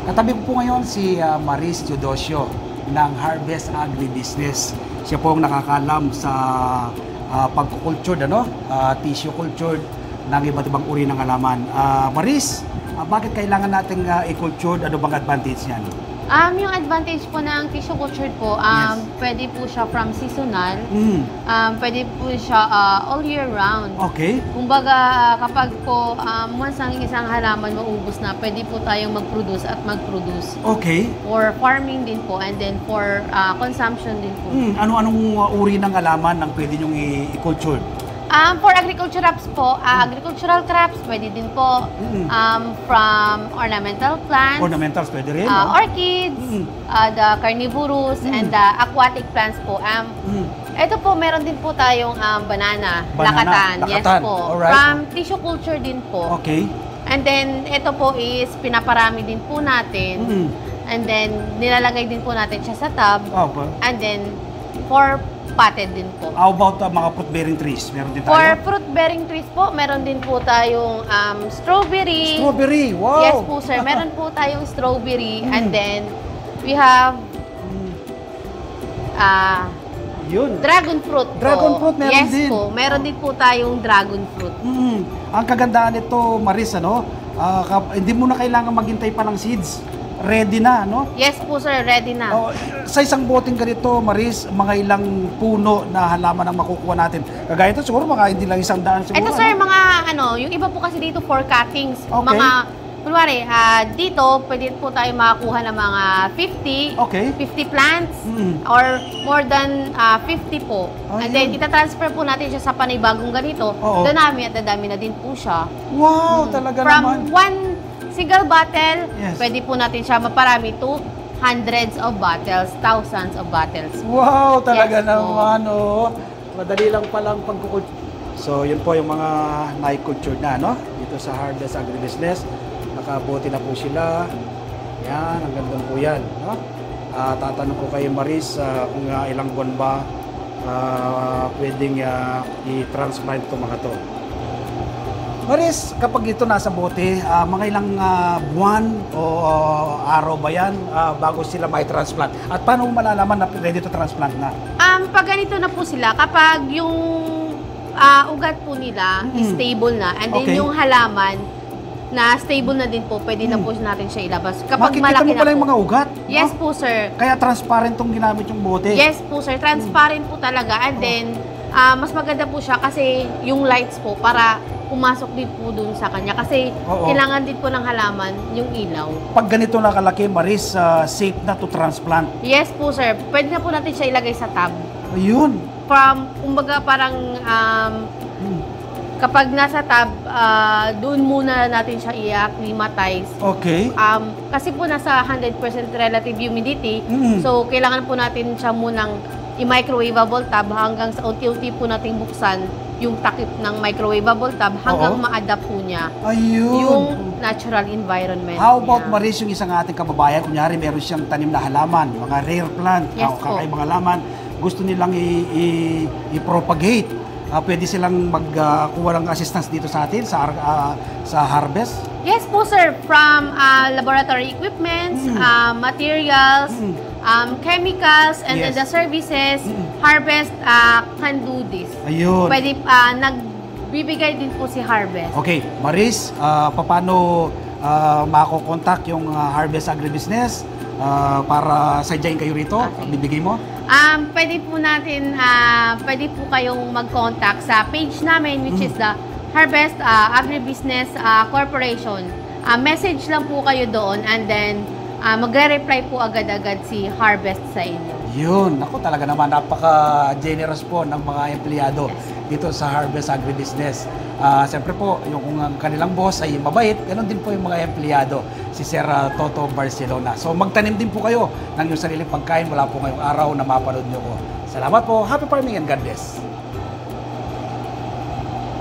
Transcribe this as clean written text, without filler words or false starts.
Katabi ko po ngayon si Maris Teodosio ng Harvest Agribusiness. Siya po ang nakakalam sa pagkukultured, tissue cultured ng iba't ibang uri ng halaman. Maris, bakit kailangan nating i-cultured? Ano bang advantage niyan? Yung advantage po ng tissue cultured po, pwede po siya from seasonal, pwede po siya all year round. Okay. Kumbaga, kapag po once ang isang halaman maubos na, pwede po tayong mag-produce at mag-produce. Okay. For farming din po, and then for consumption din po. Ano-anong uri ng halaman ang pwede niyong i-cultured? For agricultural crops, pwede din po. From ornamental plants. Ornamentals, pwede rin. Orchids, the carnivorous, and the aquatic plants po. Ito po, meron din po tayong banana, lakatan. Yes po. Alright. From tissue culture din po. Okay. And then, ito po is pinaparami din po natin. And then, nilalagay din po natin siya sa tub. Okay. And then, for potted din po. How about mga fruit-bearing trees? Meron din tayo? For fruit-bearing trees po, meron din po tayong strawberry. Strawberry, wow! Yes po, sir. Meron po tayong strawberry. And then, we have yun. Dragon fruit po. Dragon fruit, meron yes din. Yes po. Meron din po tayong dragon fruit. Ang kagandaan nito, Maris, hindi mo na kailangan maghintay pa ng seeds. Ready na, no? Yes po, sir. Ready na. Sa isang boteng ganito, Maris, mga ilang puno na halaman ang makukuha natin. Kagaya ito, siguro hindi lang 100 siguro. Ito, sir, mga yung iba po kasi dito for cuttings. Okay. Mga, kunwari, dito, pwede po tayo makakuha ng mga 50 plants, or more than 50 po. And then, itatransfer po natin siya sa panibagong ganito. Dadami at dadami na din po siya. Wow, talaga naman. From one single bottle, pwede po natin siya maparami to hundreds of bottles, thousands of bottles. Wow, talaga naman, Madali lang palang pagkukulture. So, yun po yung mga nai-culture na, dito sa Harvest Agribusiness. Nakabote na po sila. Yan, ang ganda po yan, tatanong ko kay Maris kung ilang buwan ba pwedeng i-transplant itong mga to. Maris, kapag ito nasa bote, mga ilang buwan o araw ba yan bago sila mai-transplant? At paano mo malalaman na ready to transplant na? Pag ganito na po sila, kapag yung ugat po nila is stable na, and then yung halaman na stable na din po, pwede na po natin siya ilabas. Kapag makikita mo pala yung mga ugat? Yes po, sir. Kaya transparent tong ginamit yung bote? Yes po, sir. Transparent po talaga. And then, mas maganda po siya kasi yung lights po para pumasok din po dun sa kanya. Kasi kailangan din po ng halaman yung ilaw. Pag ganito na kalaki, Maris, safe na to transplant? Yes po, sir. Pwede na po natin siya ilagay sa tub. Ayun. Kumbaga parang kapag nasa tub, doon muna natin siya i-acclimatize. Okay. Kasi po nasa 100% relative humidity, so kailangan po natin siya munang i-microwavable tub hanggang sa unti-unti po nating buksan yung takip ng microwavable tub hanggang ma-adapt po niya yung natural environment. How about Maris, yung isang ating kababayan, kunyari meron siyang tanim na halaman, mga rare plant, kakaibang halaman, gusto nilang i-propagate. Pwede silang magkuha ng assistance dito sa atin, sa Harvest? Yes po, sir. From laboratory equipments, materials, chemicals, and then the services, Harvest can do this. Ayun. Pwede, nagbibigay din po si Harvest. Okay. Maris, paano mako-contact yung Harvest Agribusiness para sadyain kayo rito? Bibigay mo? Pwede po kayong mag-contact sa page namin, which is the Harvest Agribusiness Corporation. Message lang po kayo doon, and then magre-reply po agad-agad si Harvest sa inyo. Yun. Ako talaga naman, napaka-generous po ng mga empleyado dito sa Harvest Agribusiness. Siyempre po, yung kanilang boss ay mabait, ganun din po yung mga empleyado, si Sir Toto Barcelona. So magtanim din po kayo ng inyong sariling pagkain mula po ngayong araw na mapanood nyo ko. Salamat po. Happy farming and God bless.